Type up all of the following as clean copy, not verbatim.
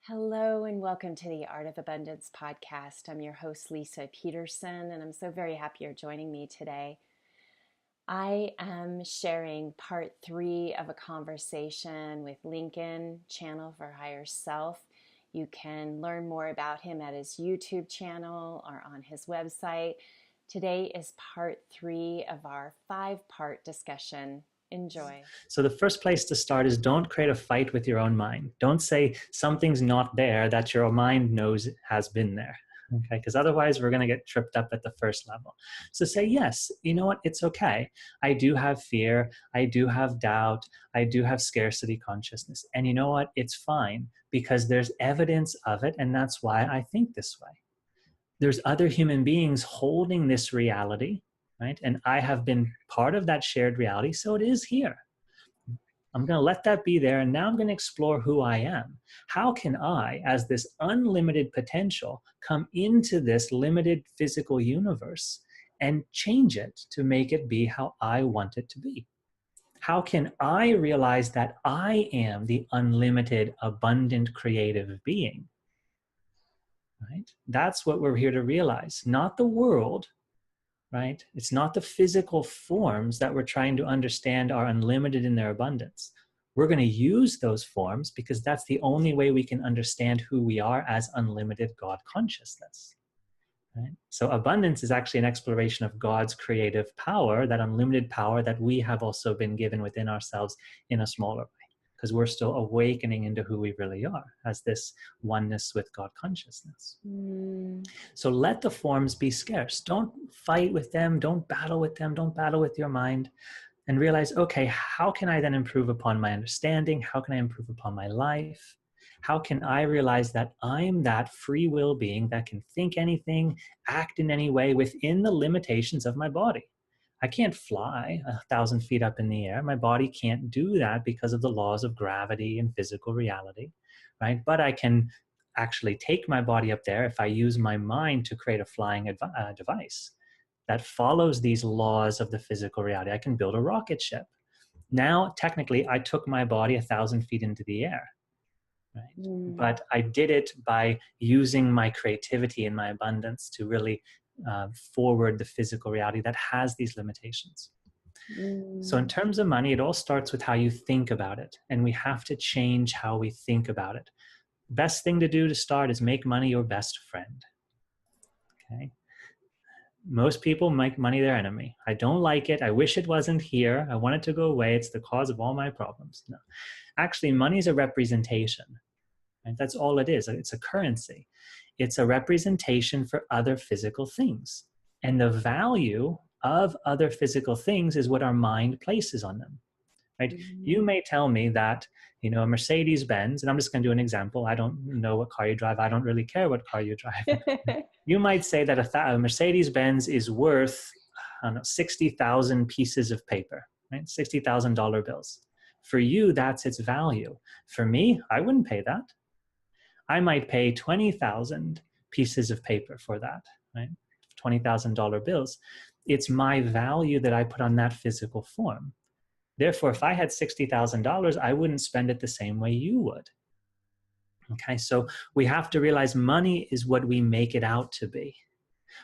Hello and welcome to the Art of Abundance podcast. I'm your host, Leisa Peterson, and I'm so very happy you're joining me today. I am sharing part 3 of a conversation with Lincoln, Channel for Higher Self. You can learn more about him at his YouTube channel or on his website. Today is part 3 of our 5-part discussion. Enjoy. So the first place to start is don't create a fight with your own mind. Don't say something's not there that your mind knows has been there. Okay, because otherwise we're going to get tripped up at the first level. So say, yes, you know what? It's okay. I do have fear. I do have doubt. I do have scarcity consciousness. And you know what? It's fine because there's evidence of it. And that's why I think this way. There's other human beings holding this reality, right? And I have been part of that shared reality. So it is here. I'm going to let that be there. And now I'm going to explore who I am. How can I, as this unlimited potential, come into this limited physical universe and change it to make it be how I want it to be? How can I realize that I am the unlimited, abundant, creative being? Right? That's what we're here to realize, not the world, right? It's not the physical forms that we're trying to understand are unlimited in their abundance. We're going to use those forms because that's the only way we can understand who we are as unlimited God consciousness. Right? So abundance is actually an exploration of God's creative power, that unlimited power that we have also been given within ourselves in a smaller way, because we're still awakening into who we really are as this oneness with God consciousness. So let the forms be scarce. Don't fight with them. Don't battle with them. Don't battle with your mind. And realize, okay, how can I then improve upon my understanding? How can I improve upon my life? How can I realize that I'm that free will being that can think anything, act in any way within the limitations of my body? I can't fly 1,000 feet up in the air. My body can't do that because of the laws of gravity and physical reality, right? But I can actually take my body up there if I use my mind to create a flying device that follows these laws of the physical reality. I can build a rocket ship. Now, technically, I took my body 1,000 feet into the air, right? But I did it by using my creativity and my abundance to really forward the physical reality that has these limitations. So in terms of money, it all starts with how you think about it. And we have to change how we think about it. Best thing to do to start is make money your best friend. Okay. Most people make money their enemy. I don't like it. I wish it wasn't here. I want it to go away. It's the cause of all my problems. No. Actually, money is a representation. Right? That's all it is. It's a currency. It's a representation for other physical things. And the value of other physical things is what our mind places on them. Right? You may tell me that, a Mercedes-Benz, and I'm just going to do an example. I don't know what car you drive. I don't really care what car you drive. You might say that a Mercedes-Benz is worth, I don't know, 60,000 pieces of paper, right? $60,000 bills. For you, that's its value. For me, I wouldn't pay that. I might pay 20,000 pieces of paper for that, right? $20,000 bills. It's my value that I put on that physical form. Therefore, if I had $60,000, I wouldn't spend it the same way you would. Okay, so we have to realize money is what we make it out to be.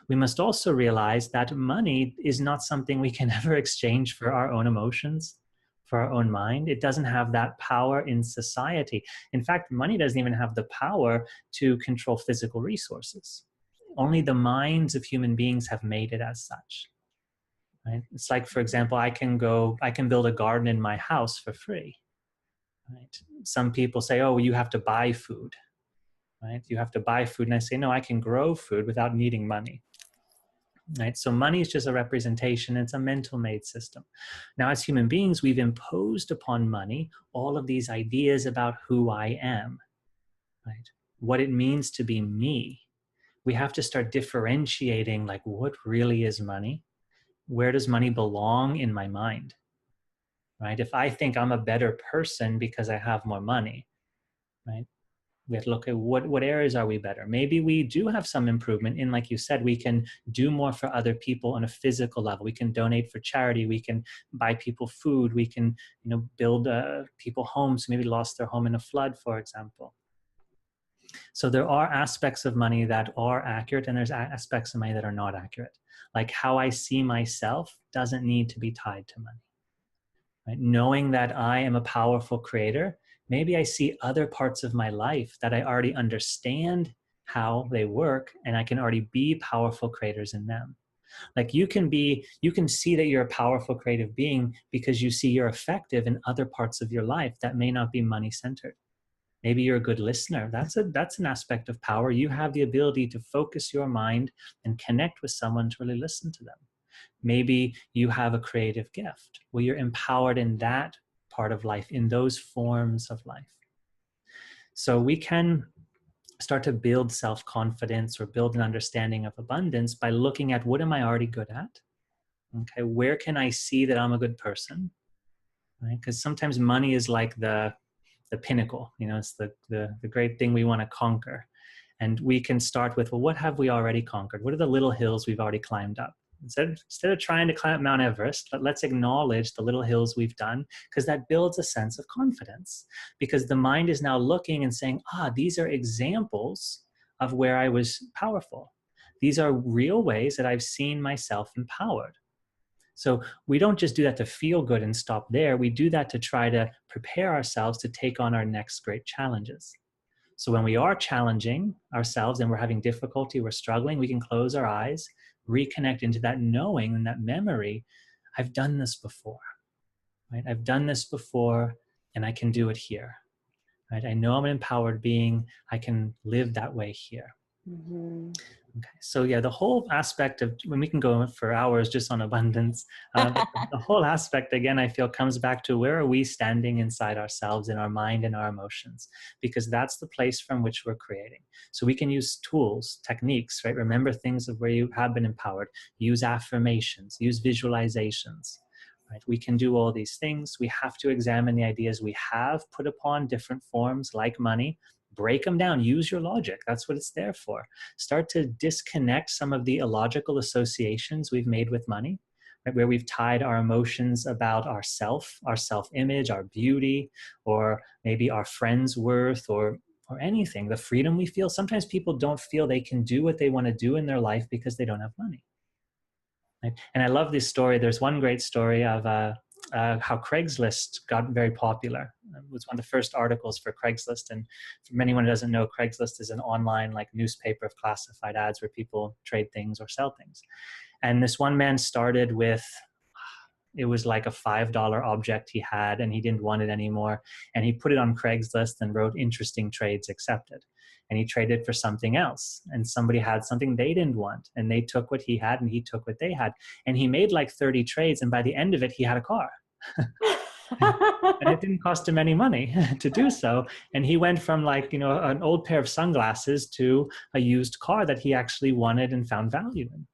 We must also realize that money is not something we can ever exchange for our own emotions, for our own mind. It doesn't have that power in society. In fact, money doesn't even have the power to control physical resources. Only the minds of human beings have made it as such. Right? It's like, for example, I can build a garden in my house for free. Right? Some people say, oh, you have to buy food. Right? You have to buy food. And I say, no, I can grow food without needing money. Right? So money is just a representation. It's a mental made system. Now, as human beings, we've imposed upon money all of these ideas about who I am, right? What it means to be me. We have to start differentiating, like, what really is money? Where does money belong in my mind? Right? If I think I'm a better person because I have more money, right? We have to look at what areas are we better. Maybe we do have some improvement in, like you said, we can do more for other people on a physical level. We can donate for charity. We can buy people food. We can, build people homes. Maybe lost their home in a flood, for example. So there are aspects of money that are accurate, and there's aspects of money that are not accurate. Like how I see myself doesn't need to be tied to money. Right? Knowing that I am a powerful creator, maybe I see other parts of my life that I already understand how they work, and I can already be powerful creators in them. Like you can see that you're a powerful creative being because you see you're effective in other parts of your life that may not be money centered. Maybe you're a good listener. That's an aspect of power. You have the ability to focus your mind and connect with someone to really listen to them. Maybe you have a creative gift. Well, you're empowered in that part of life, in those forms of life. So we can start to build self-confidence or build an understanding of abundance by looking at, what am I already good at? Okay, where can I see that I'm a good person? Right? Because sometimes money is like the pinnacle, it's the great thing we want to conquer. And we can start with, well, what have we already conquered? What are the little hills we've already climbed up? Instead of trying to climb Mount Everest, let's acknowledge the little hills we've done, because that builds a sense of confidence. Because the mind is now looking and saying, these are examples of where I was powerful. These are real ways that I've seen myself empowered. So we don't just do that to feel good and stop there. We do that to try to prepare ourselves to take on our next great challenges. So when we are challenging ourselves and we're having difficulty, we're struggling, we can close our eyes, reconnect into that knowing and that memory. I've done this before, right? I've done this before, and I can do it here, right? I know I'm an empowered being. I can live that way here. Mm-hmm. Okay, so yeah, the whole aspect of, when we can go for hours just on abundance, but the whole aspect, again, I feel comes back to, where are we standing inside ourselves, in our mind and our emotions? Because that's the place from which we're creating. So we can use tools, techniques, right? Remember things of where you have been empowered. Use affirmations, use visualizations, right? We can do all these things. We have to examine the ideas we have put upon different forms like money. Break them down. Use your logic. That's what it's there for. Start to disconnect some of the illogical associations we've made with money, right? Where we've tied our emotions about our self-image, our beauty, or maybe our friend's worth, or anything, the freedom we feel. Sometimes people don't feel they can do what they want to do in their life because they don't have money. Right? And I love this story. There's one great story of how Craigslist got very popular. It was one of the first articles for Craigslist. And for anyone who doesn't know, Craigslist is an online newspaper of classified ads where people trade things or sell things. And this one man started with, it was like a $5 object he had, and he didn't want it anymore. And he put it on Craigslist and wrote interesting trades accepted. And he traded for something else. And somebody had something they didn't want. And they took what he had and he took what they had. And he made 30 trades. And by the end of it, he had a car. And it didn't cost him any money to do so. And he went from an old pair of sunglasses to a used car that he actually wanted and found value in.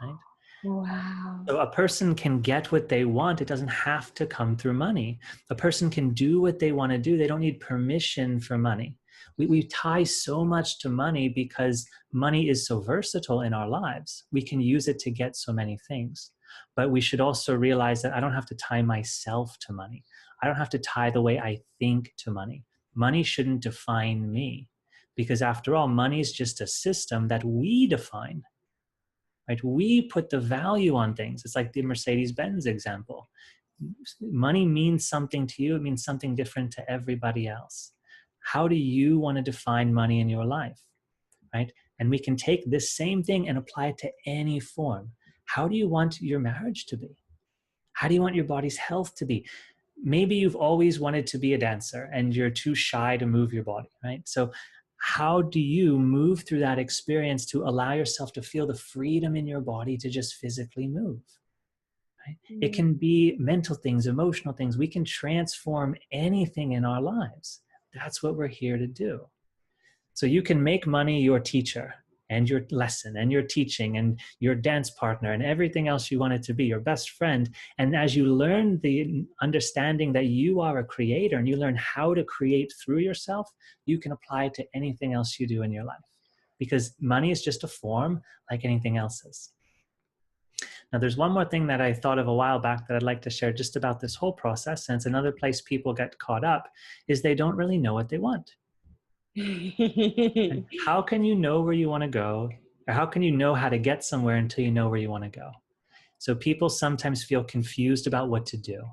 Right? Wow. So a person can get what they want. It doesn't have to come through money. A person can do what they want to do. They don't need permission for money. We tie so much to money because money is so versatile in our lives. We can use it to get so many things. But we should also realize that I don't have to tie myself to money. I don't have to tie the way I think to money. Money shouldn't define me, because after all, money is just a system that we define. Right? We put the value on things. It's like the Mercedes-Benz example. Money means something to you. It means something different to everybody else. How do you want to define money in your life? Right? And we can take this same thing and apply it to any form. How do you want your marriage to be? How do you want your body's health to be? Maybe you've always wanted to be a dancer and you're too shy to move your body, right? So how do you move through that experience to allow yourself to feel the freedom in your body to just physically move? Right? Mm-hmm. It can be mental things, emotional things. We can transform anything in our lives. That's what we're here to do. So you can make money your teacher and your lesson and your teaching and your dance partner and everything else you want it to be, your best friend. And as you learn the understanding that you are a creator and you learn how to create through yourself, you can apply it to anything else you do in your life, because money is just a form like anything else is. Now, there's one more thing that I thought of a while back that I'd like to share just about this whole process. And it's another place people get caught up, is they don't really know what they want. And how can you know where you want to go? Or how can you know how to get somewhere until you know where you want to go? So people sometimes feel confused about what to do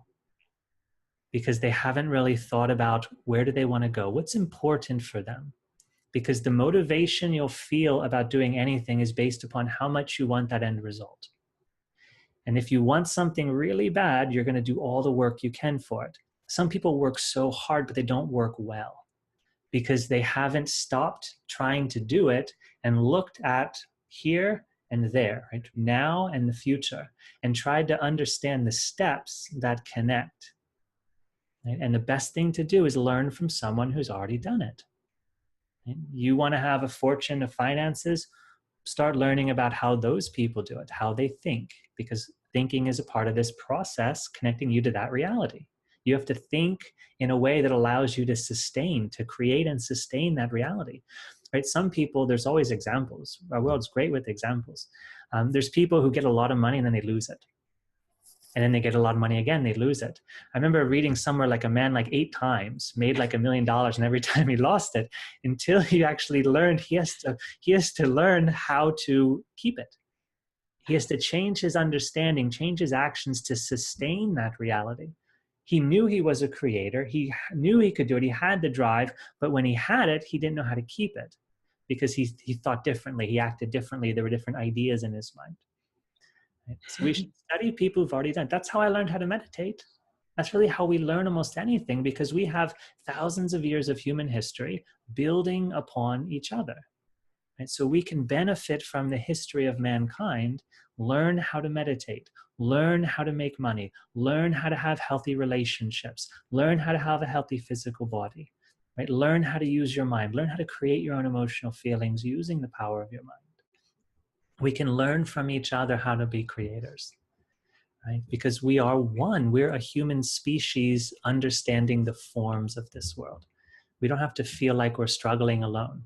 because they haven't really thought about where do they want to go? What's important for them? Because the motivation you'll feel about doing anything is based upon how much you want that end result. And if you want something really bad, you're going to do all the work you can for it. Some people work so hard, but they don't work well because they haven't stopped trying to do it and looked at here and there, right? Now and the future, and tried to understand the steps that connect. Right? And the best thing to do is learn from someone who's already done it. Right? You want to have a fortune of finances, start learning about how those people do it, how they think, because thinking is a part of this process connecting you to that reality. You have to think in a way that allows you to sustain, to create and sustain that reality, right? Some people, there's always examples. Our world's great with examples. There's people who get a lot of money and then they lose it. And then they get a lot of money again, they lose it. I remember reading somewhere like a man like 8 times made like $1 million, and every time he lost it, until he actually learned he has to learn how to keep it. He has to change his understanding, change his actions to sustain that reality. He knew he was a creator. He knew he could do it. He had the drive, but when he had it, he didn't know how to keep it because he thought differently. He acted differently. There were different ideas in his mind. Right? So we should study people who've already done it. That's how I learned how to meditate. That's really how we learn almost anything, because we have thousands of years of human history building upon each other. Right? So we can benefit from the history of mankind, learn how to meditate, learn how to make money, learn how to have healthy relationships, learn how to have a healthy physical body, right? Learn how to use your mind, learn how to create your own emotional feelings using the power of your mind. We can learn from each other how to be creators, right? Because we are one. We're a human species understanding the forms of this world. We don't have to feel like we're struggling alone.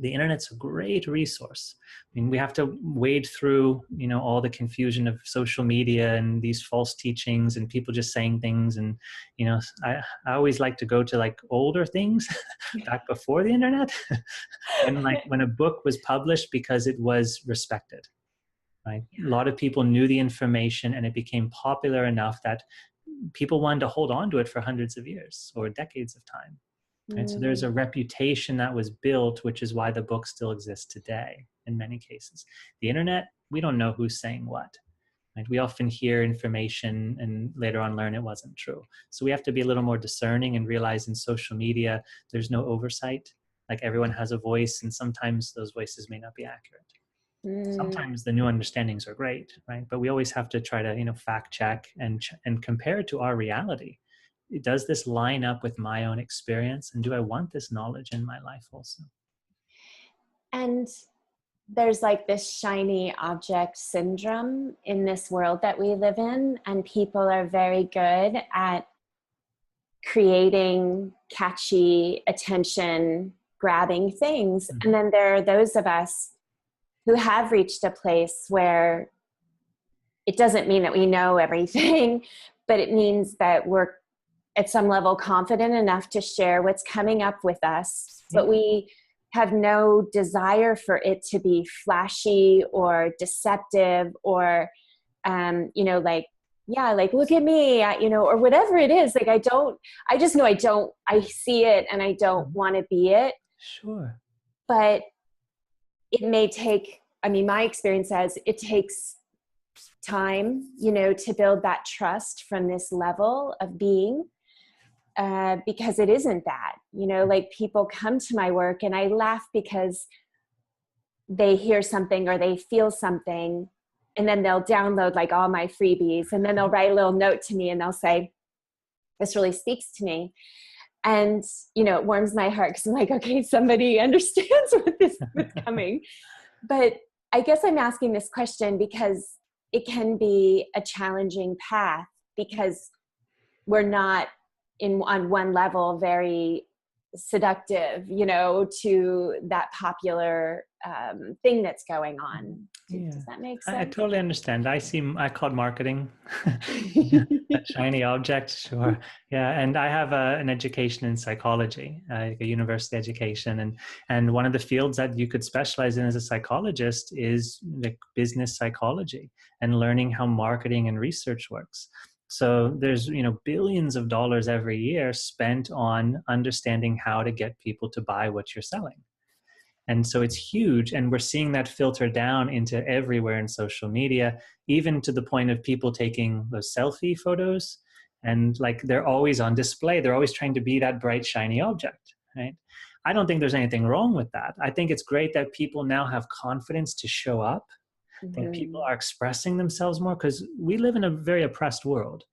The internet's a great resource. I mean, we have to wade through, all the confusion of social media and these false teachings and people just saying things. And, I always like to go to like older things back before the internet when a book was published because it was respected, right? A lot of people knew the information and it became popular enough that people wanted to hold on to it for hundreds of years or decades of time. Right? So there's a reputation that was built, which is why the book still exists today in many cases. The internet, we don't know who's saying what. Right? We often hear information and later on learn it wasn't true. So we have to be a little more discerning and realize in social media, there's no oversight. Like everyone has a voice and sometimes those voices may not be accurate. Sometimes the new understandings are great, right? But we always have to try to, fact check and compare it to our reality. Does this line up with my own experience? And do I want this knowledge in my life also? And there's like this shiny object syndrome in this world that we live in. And people are very good at creating catchy, attention grabbing things. And then there are those of us who have reached a place where it doesn't mean that we know everything, but it means that we're at some level confident enough to share what's coming up with us, but we have no desire for it to be flashy or deceptive or, look at me, or whatever it is. Like, I see it and I don't want to be it. Sure. But it may take, my experience says it takes time, to build that trust from this level of being. Because it isn't that, like people come to my work and I laugh because they hear something or they feel something and then they'll download like all my freebies and then they'll write a little note to me and they'll say, this really speaks to me. And, it warms my heart because I'm like, okay, somebody understands what's coming. But I guess I'm asking this question because it can be a challenging path because we're not on one level very seductive, to that popular thing that's going on. Yeah, Does that make I sense? totally understand. I call it marketing. A shiny object, sure. Yeah, and I have an education in psychology, like a university education, and one of the fields that you could specialize in as a psychologist is like business psychology and learning how marketing and research works. So there's billions of dollars every year spent on understanding how to get people to buy what you're selling. And so it's huge. And we're seeing that filter down into everywhere in social media, even to the point of people taking those selfie photos. And like they're always on display. They're always trying to be that bright, shiny object, right? I don't think there's anything wrong with that. I think it's great that people now have confidence to show up. I think people are expressing themselves more because we live in a very oppressed world,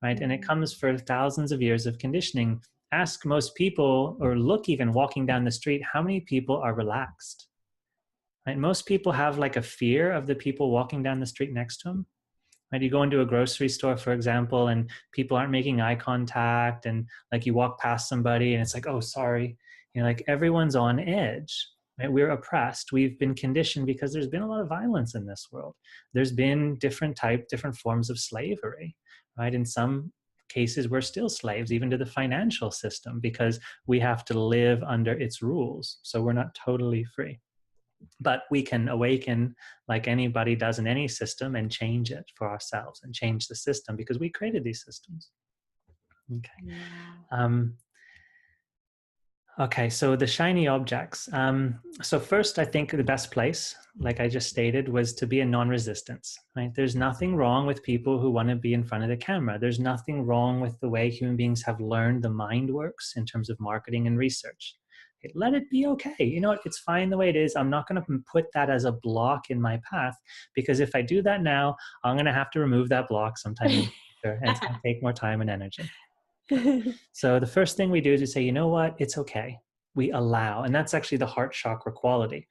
right? And it comes for thousands of years of conditioning. Ask most people, or look even walking down the street, how many people are relaxed, right? Most people have like a fear of the people walking down the street next to them, right? You go into a grocery store, for example, and people aren't making eye contact, and like you walk past somebody and it's like, oh, sorry, like everyone's on edge, right? We're oppressed. We've been conditioned because there's been a lot of violence in this world. There's been different forms of slavery, right? In some cases, we're still slaves, even to the financial system, because we have to live under its rules. So we're not totally free. But we can awaken like anybody does in any system and change it for ourselves and change the system because we created these systems. Okay. Yeah. Okay, so the shiny objects. So first, I think the best place, like I just stated, was to be in non-resistance, right? There's nothing wrong with people who want to be in front of the camera. There's nothing wrong with the way human beings have learned the mind works in terms of marketing and research. Okay, let it be okay. You know what? It's fine the way it is. I'm not going to put that as a block in my path, because if I do that now, I'm going to have to remove that block sometime in the future, and it's going to take more time and energy. So the first thing we do is we say, you know what, it's okay. We allow, and that's actually the heart chakra quality.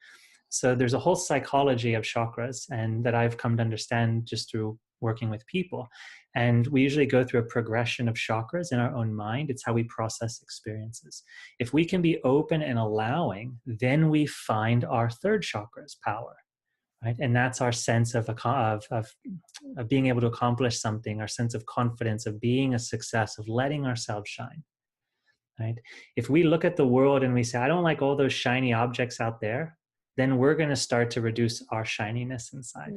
So there's a whole psychology of chakras, and that I've come to understand just through working with people. And we usually go through a progression of chakras in our own mind. It's how we process experiences. If we can be open and allowing, then we find our third chakra's power. Right? And that's our sense of being able to accomplish something, our sense of confidence, of being a success, of letting ourselves shine. Right? If we look at the world and we say, I don't like all those shiny objects out there, then we're going to start to reduce our shininess inside.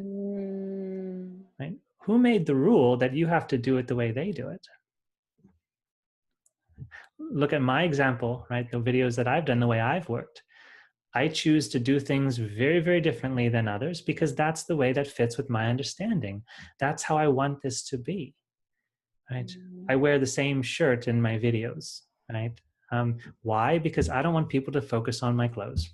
Right? Who made the rule that you have to do it the way they do it? Look at my example, right? The videos that I've done, the way I've worked. I choose to do things very, very differently than others because that's the way that fits with my understanding. That's how I want this to be, right? I wear the same shirt in my videos, right? Why? Because I don't want people to focus on my clothes.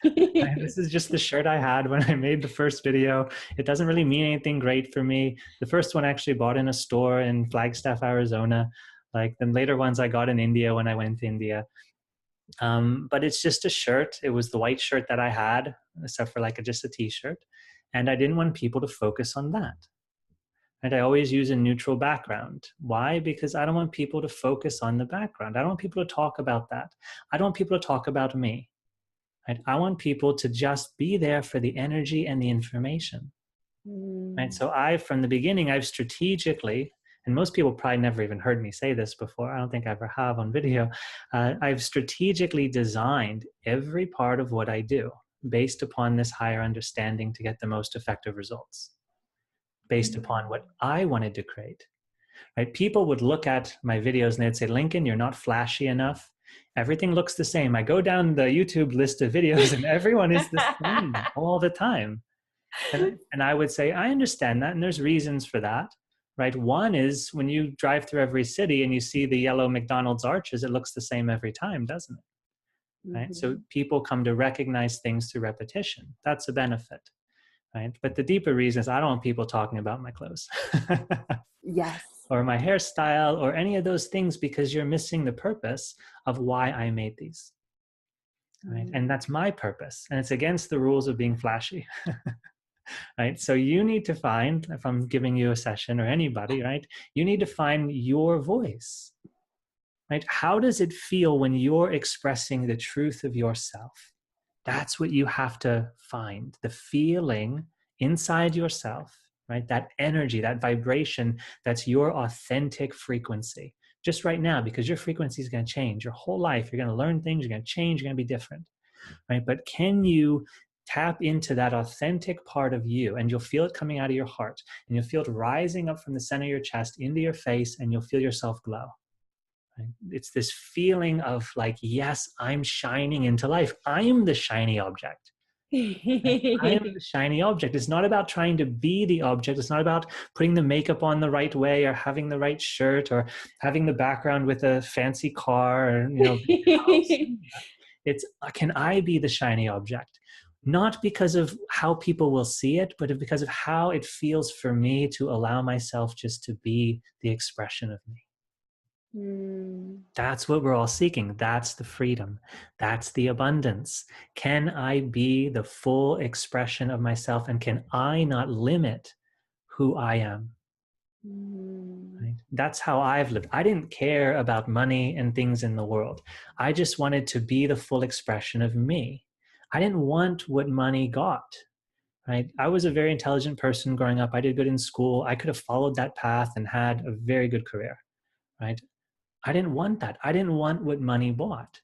This is just the shirt I had when I made the first video. It doesn't really mean anything great for me. The first one I actually bought in a store in Flagstaff, Arizona. Like the later ones I got in India when I went to India. But it's just a shirt. It was the white shirt that I had, except for like just a t-shirt. And I didn't want people to focus on that. And I always use a neutral background. Why? Because I don't want people to focus on the background. I don't want people to talk about that. I don't want people to talk about me. Right? I want people to just be there for the energy and the information. Right? So from the beginning, I've strategically, and most people probably never even heard me say this before. I don't think I ever have on video. I've strategically designed every part of what I do based upon this higher understanding to get the most effective results, based upon what I wanted to create. Right? People would look at my videos and they'd say, Lincoln, you're not flashy enough. Everything looks the same. I go down the YouTube list of videos and everyone is the same all the time. And I would say, I understand that, and there's reasons for that, right? One is when you drive through every city and you see the yellow McDonald's arches, it looks the same every time, doesn't it? Right? So people come to recognize things through repetition. That's a benefit, right? But the deeper reason is I don't want people talking about my clothes. Yes. Or my hairstyle or any of those things, because you're missing the purpose of why I made these. Right? And that's my purpose. And it's against the rules of being flashy. Right? So you need to find, if I'm giving you a session or anybody, right? You need to find your voice. right? How does it feel when you're expressing the truth of yourself? That's what you have to find, the feeling inside yourself, right? That energy, that vibration, that's your authentic frequency. Just right now, because your frequency is going to change your whole life. You're going to learn things, you're going to change, you're going to be different, right? But can you tap into that authentic part of you, and you'll feel it coming out of your heart, and you'll feel it rising up from the center of your chest into your face, and you'll feel yourself glow. Right? It's this feeling of like, yes, I'm shining into life. I'm the shiny object. I am the shiny object. It's not about trying to be the object. It's not about putting the makeup on the right way, or having the right shirt, or having the background with a fancy car, or big house. It's, can I be the shiny object? Not because of how people will see it, but because of how it feels for me to allow myself just to be the expression of me. That's what we're all seeking. That's the freedom. That's the abundance. Can I be the full expression of myself, and can I not limit who I am? Right? That's how I've lived. I didn't care about money and things in the world. I just wanted to be the full expression of me. I didn't want what money got. Right? I was a very intelligent person growing up. I did good in school. I could have followed that path and had a very good career. Right? I didn't want that. I didn't want what money bought,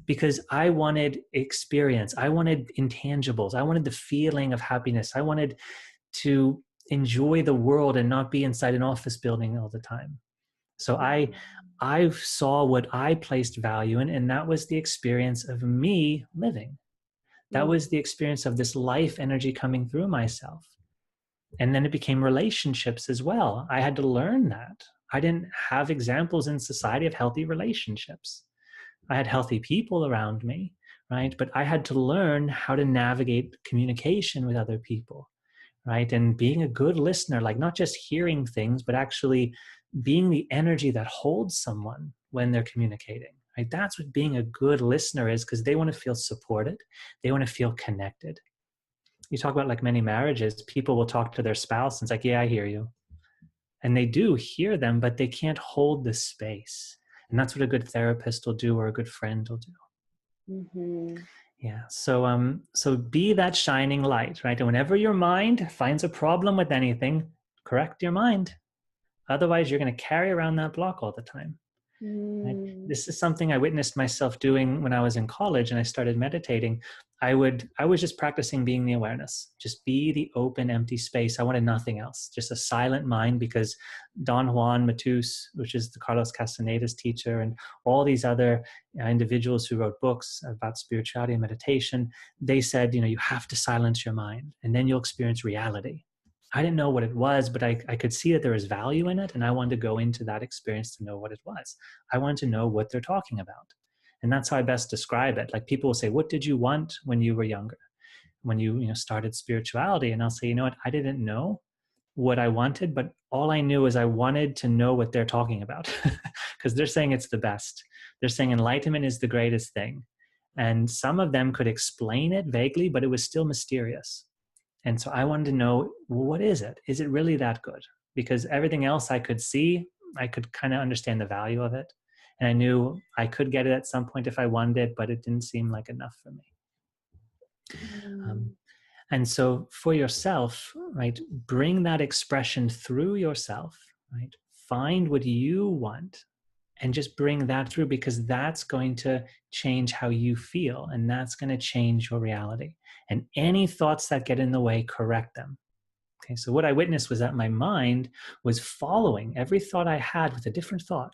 because I wanted experience. I wanted intangibles. I wanted the feeling of happiness. I wanted to enjoy the world and not be inside an office building all the time. So I saw what I placed value in, and that was the experience of me living. That was the experience of this life energy coming through myself. And then it became relationships as well. I had to learn that. I didn't have examples in society of healthy relationships. I had healthy people around me, right? But I had to learn how to navigate communication with other people, right? And being a good listener, like not just hearing things, but actually being the energy that holds someone when they're communicating, right? That's what being a good listener is, because they want to feel supported. They want to feel connected. You talk about like many marriages, people will talk to their spouse and it's like, yeah, I hear you. And they do hear them, but they can't hold the space. And that's what a good therapist will do, or a good friend will do. Yeah. So be that shining light, right? And whenever your mind finds a problem with anything, correct your mind. Otherwise, you're going to carry around that block all the time. Right? This is something I witnessed myself doing when I was in college and I started meditating. I was just practicing being the awareness, just be the open, empty space. I wanted nothing else, just a silent mind, because Don Juan Matus, which is the Carlos Castaneda's teacher, and all these other individuals who wrote books about spirituality and meditation, they said, you have to silence your mind and then you'll experience reality. I didn't know what it was, but I could see that there was value in it. And I wanted to go into that experience to know what it was. I wanted to know what they're talking about. And that's how I best describe it. Like people will say, what did you want when you were younger? When you started spirituality? And I'll say, you know what? I didn't know what I wanted, but all I knew is I wanted to know what they're talking about, because they're saying it's the best. They're saying enlightenment is the greatest thing. And some of them could explain it vaguely, but it was still mysterious. And so I wanted to know, what is it? Is it really that good? Because everything else I could see, I could kind of understand the value of it. And I knew I could get it at some point if I wanted it, but it didn't seem like enough for me. And so for yourself, right, bring that expression through yourself, right? Find what you want and just bring that through, because that's going to change how you feel, and that's going to change your reality. And any thoughts that get in the way, correct them. Okay, so what I witnessed was that my mind was following every thought I had with a different thought.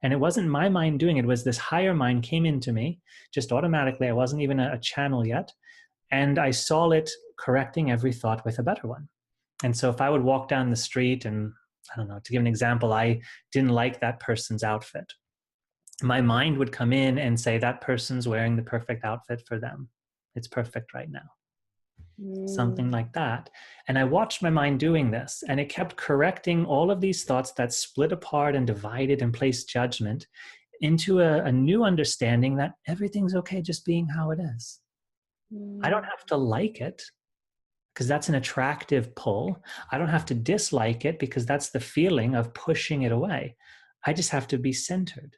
And it wasn't my mind doing it, it was this higher mind came into me just automatically. I wasn't even a channel yet. And I saw it correcting every thought with a better one. And so if I would walk down the street and, I don't know, to give an example, I didn't like that person's outfit, my mind would come in and say, that person's wearing the perfect outfit for them. It's perfect right now. Something like that. And I watched my mind doing this, and it kept correcting all of these thoughts that split apart and divided and placed judgment into a new understanding that everything's okay just being how it is. I don't have to like it, because that's an attractive pull. I don't have to dislike it, because that's the feeling of pushing it away. I just have to be centered.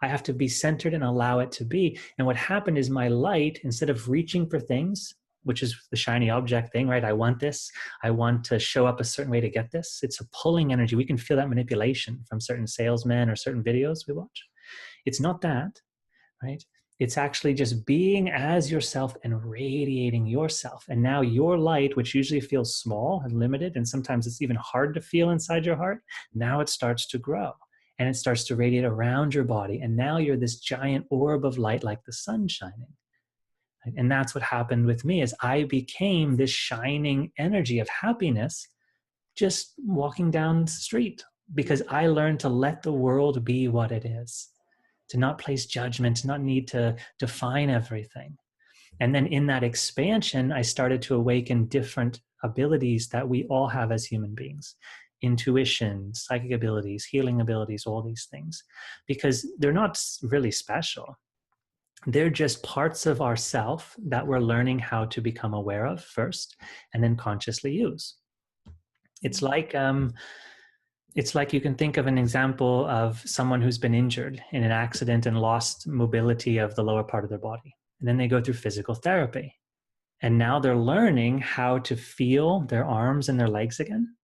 I have to be centered and allow it to be. And what happened is my light, instead of reaching for things, which is the shiny object thing, right? I want this. I want to show up a certain way to get this. It's a pulling energy. We can feel that manipulation from certain salesmen or certain videos we watch. It's not that, right? It's actually just being as yourself and radiating yourself. And now your light, which usually feels small and limited, and sometimes it's even hard to feel inside your heart, now it starts to grow and it starts to radiate around your body. And now you're this giant orb of light like the sun shining. And that's what happened with me, is I became this shining energy of happiness just walking down the street, because I learned to let the world be what it is, to not place judgment, to not need to define everything. And then in that expansion, I started to awaken different abilities that we all have as human beings: intuition, psychic abilities, healing abilities, all these things, because they're not really special. They're just parts of ourself that we're learning how to become aware of first, and then consciously use. It's like you can think of an example of someone who's been injured in an accident and lost mobility of the lower part of their body. And then they go through physical therapy. And now they're learning how to feel their arms and their legs again.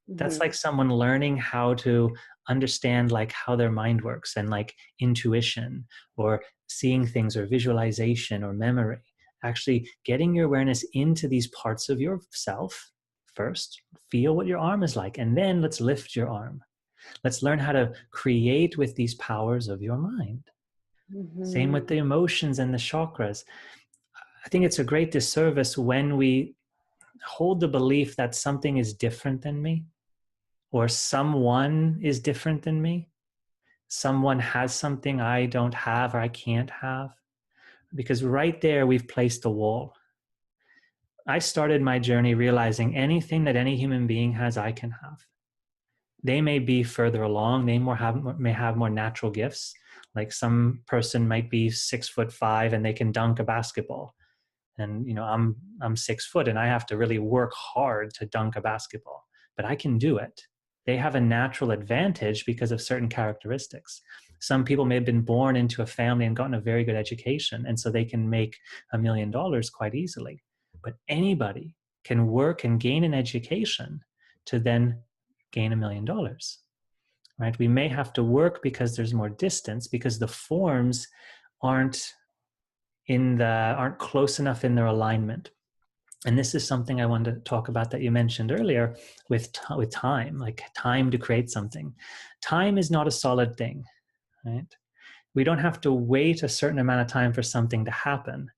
That's like someone learning how to understand like how their mind works, and like intuition or seeing things or visualization or memory. Actually getting your awareness into these parts of yourself first. Feel what your arm is like, and then let's lift your arm. Let's learn how to create with these powers of your mind. Same with the emotions and the chakras. I think it's a great disservice when we hold the belief that something is different than me, or someone is different than me. Someone has something I don't have or I can't have. Because right there, we've placed a wall. I started my journey realizing anything that any human being has, I can have. They may be further along. They may have more natural gifts. Like some person might be 6'5" and they can dunk a basketball. And I'm 6 foot and I have to really work hard to dunk a basketball, but I can do it. They have a natural advantage because of certain characteristics. Some people may have been born into a family and gotten a very good education, and so they can make $1 million quite easily. But anybody can work and gain an education to then gain $1 million, right? We may have to work because there's more distance, because the forms aren't close enough in their alignment. And this is something I wanted to talk about that you mentioned earlier with time, like time to create something. Time is not a solid thing, right? We don't have to wait a certain amount of time for something to happen,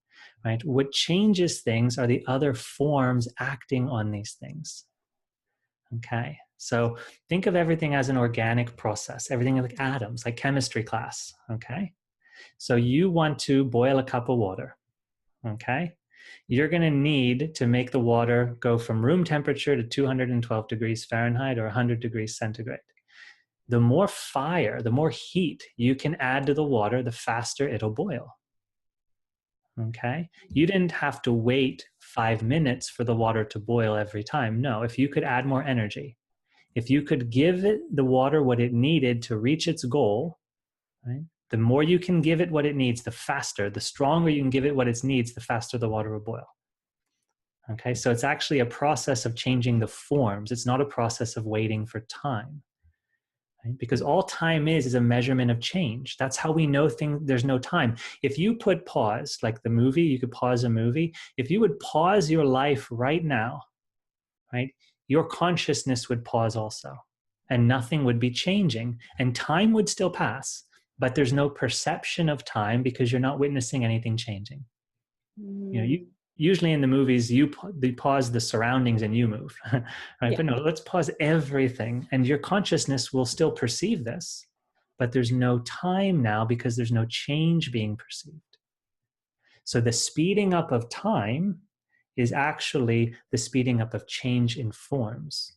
right? What changes things are the other forms acting on these things. Okay, so think of everything as an organic process, everything like atoms, like chemistry class, okay? So you want to boil a cup of water, okay? You're going to need to make the water go from room temperature to 212 degrees Fahrenheit or 100 degrees centigrade. The more fire, the more heat you can add to the water, the faster it'll boil. Okay? You didn't have to wait 5 minutes for the water to boil every time. No, if you could add more energy, if you could give it the water what it needed to reach its goal, right? The more you can give it what it needs, the faster, the stronger you can give it what it needs, the faster the water will boil. Okay, so it's actually a process of changing the forms. It's not a process of waiting for time. Right? Because all time is a measurement of change. That's how we know there's no time. If you put pause, like the movie, you could pause a movie. If you would pause your life right now, right, your consciousness would pause also, and nothing would be changing, and time would still pass, but there's no perception of time because you're not witnessing anything changing. Usually in the movies, you pause the surroundings and you move, right? Yeah. But no, let's pause everything, and your consciousness will still perceive this, but there's no time now because there's no change being perceived. So the speeding up of time is actually the speeding up of change in forms.